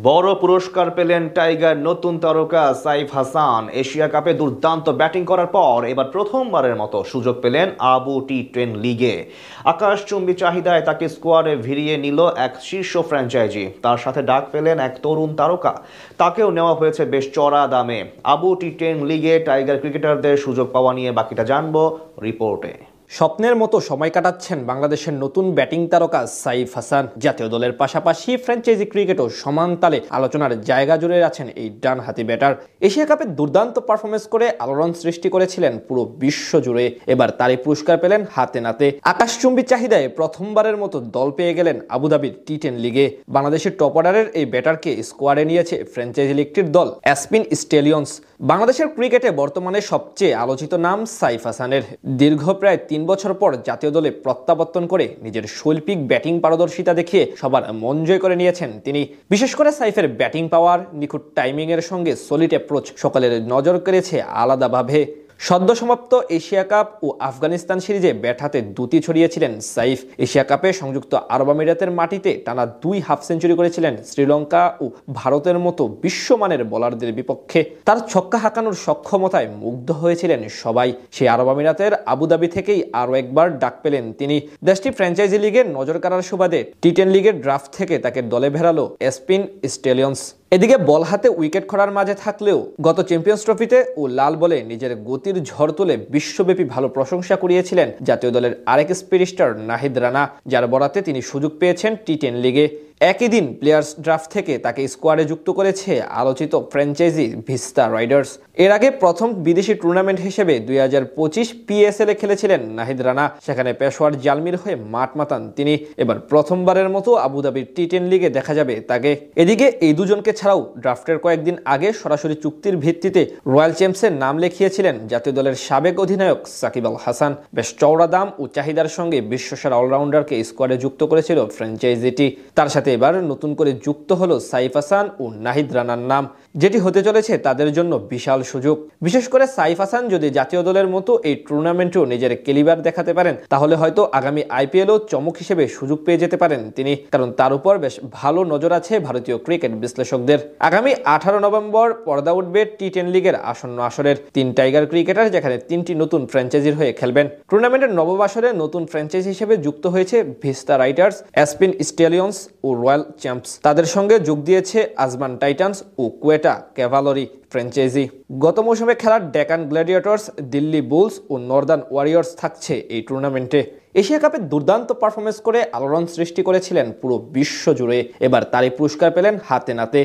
বড় পুরস্কার পেলেন টাইগার নতুন তারকা সাইফ হাসান। এশিয়া কাপে দুর্দান্ত ব্যাটিং করার পর এবার প্রথমবারের মতো সুযোগ পেলেন আবু টি-10 লিগে। আকাশচুম্বী চাহিদায় তাকে স্কোয়াডে ভিড়িয়ে নিল এক শীর্ষ ফ্র্যাঞ্চাইজি। তার সাথে ডাক পেলেন এক তরুণ তারকা, তাকেও নেওয়া হয়েছে বেশ চড়া দামে। আবু টি-10 লিগে টাইগার ক্রিকেটারদের সুযোগ পাওয়া নিয়ে বাকিটা জানবো রিপোর্টে। স্বপ্নের মতো সময় কাটাচ্ছেন বাংলাদেশের নতুন ব্যাটিং তারকা সাইফ হাসান। জাতীয় দলের পাশাপাশি ফ্র্যাঞ্চাইজি ক্রিকেটও সমান তালে আলোচনার জায়গা জুড়ে আছেন এই ডানহাতি ব্যাটার। এশিয়া কাপে দুর্দান্ত পারফরমেন্স করে আলোড়ন সৃষ্টি করেছিলেন পুরো বিশ্ব জুড়ে। এবার তারই পুরস্কার পেলেন হাতে নাতে। আকাশচুম্বী চাহিদায় প্রথমবারের মতো দল পেয়ে গেলেন আবুধাবির টি-10 লিগে। বাংলাদেশের টপ অর্ডারের এই ব্যাটারকে স্কোয়াডে নিয়েছে ফ্র্যাঞ্চাইজি লিগটির দল অ্যাসপিন স্টেলিয়ন্স। বাংলাদেশের ক্রিকেটে বর্তমানে সবচেয়ে আলোচিত নাম সাইফ হাসানের। দীর্ঘ প্রায় 3 বছর পর জাতীয় দলে প্রত্যাবর্তন করে নিজের শৈল্পিক ব্যাটিং পারদর্শিতা দেখিয়ে সবার মন জয় করে নিয়েছেন তিনি। বিশেষ করে সাইফের ব্যাটিং পাওয়ার, নিখুঁত টাইমিং এর সঙ্গে সলিড অ্যাপ্রোচ সকলের নজর কেড়েছে আলাদাভাবে। সদ্য সমাপ্ত এশিয়া কাপ ও আফগানিস্তান সিরিজে ব্যাট হাতে দুটি ছড়িয়েছিলেন সাইফ। এশিয়া কাপে সংযুক্ত আরব আমিরাতের মাটিতে টানা 2 হাফ সেঞ্চুরি করেছিলেন শ্রীলঙ্কা ও ভারতের মতো বিশ্বমানের বোলারদের বিপক্ষে। তার ছক্কা হাঁকানোর সক্ষমতায় মুগ্ধ হয়েছিলেন সবাই। সেই আরব আমিরাতের আবুধাবি থেকেই আরও একবার ডাক পেলেন তিনি। দেশটি ফ্র্যাঞ্চাইজি লিগের নজর কাড়ার সুবাদে টি-10 লিগের ড্রাফট থেকে তাকে দলে ভেড়ালো অ্যাসপিন স্টেলিয়ন্স। এদিকে বল হাতে উইকেট খোঁড়ার মাঝে থাকলেও গত চ্যাম্পিয়ন্স ট্রফিতে ও লাল বলে নিজের গতির ঝড় তুলে বিশ্বব্যাপী ভালো প্রশংসা কুড়িয়েছিলেন জাতীয় দলের আরেক স্পিরিস্টার নাহিদ রানা, যার বরাতে তিনি সুযোগ পেয়েছেন টি-10 লিগে। একই দিন প্লেয়ার্স ড্রাফট থেকে তাকে স্কোয়াডে যুক্ত করেছে আলোচিত ফ্র্যাঞ্চাইজি ভিস্তা রাইডার্স। এর আগে প্রথম বিদেশি টুর্নামেন্ট হিসেবে 2025 পিএসএল-এ খেলেছিলেন নাহিদ রানা। সেখানে পেশোয়ার জালমির হয়ে মাঠ মাতান তিনি। এবার প্রথমবারের মতো আবুধাবির টি-10 লিগে দেখা যাবে তাকে। এদিকে এই দুজনকে ছাড়াও ড্রাফটের কয়েকদিন আগে সরাসরি চুক্তির ভিত্তিতে রয়্যাল চ্যাম্পসের নাম লিখিয়েছিলেন জাতীয় দলের সাবেক অধিনায়ক সাকিব আল হাসান। বেশ চওড়া দাম ও চাহিদার সঙ্গে বিশ্বসেরা অলরাউন্ডারকে স্কোয়াডে যুক্ত করেছিল ফ্র্যাঞ্চাইজিটি। তার সাথে এবার নতুন করে যুক্ত হলো সাইফ হাসান ও নাহিদ রানার নাম, যেটি হতে চলেছে তাদের জন্য বিশাল সুযোগ। বিশেষ করে সাইফ হাসান যদি জাতীয় দলের মতো এই টুর্নামেন্টেও নিজের ক্যালিবার দেখাতে পারেন, তাহলে হয়তো আগামী আইপিএলও চমক হিসেবে সুযোগ পেয়ে যেতে পারেন তিনি, কারণ তার উপর বেশ ভালো নজর আছে ভারতীয় ক্রিকেট বিশ্লেষকদের। আগামী 18 নভেম্বর পর্দা উঠবে টি-10 লিগের আসন্ন আসরের 3 টাইগার ক্রিকেটার, যেখানে 3টি নতুন ফ্র্যাঞ্চাইজির হয়ে খেলবেন। টুর্নামেন্টের নবম আসরে নতুন ফ্র্যাঞ্চাইজি হিসেবে যুক্ত হয়েছে ভিস্তা রাইডার্স, অ্যাসপিন স্টেলিয়ন্স ও রয়্যাল চ্যাম্পস। তাদের সঙ্গে যোগ দিয়েছে আজমান টাইটান্স ও কোয়েটা ক্যাভালরি ফ্র্যাঞ্চাইজি। গত মৌসুমে খেলার ডেকান গ্ল্যাডিয়েটর্স, দিল্লি বুলস ও নর্দার্ন ওয়ারিয়র্স থাকছে এই টুর্নামেন্টে। এশিয়া কাপে দুর্দান্ত পারফরমেন্স করে আলোড়ন সৃষ্টি করেছিলেন পুরো বিশ্ব জুড়ে। এবার তারই পুরস্কার পেলেন হাতে নাতে।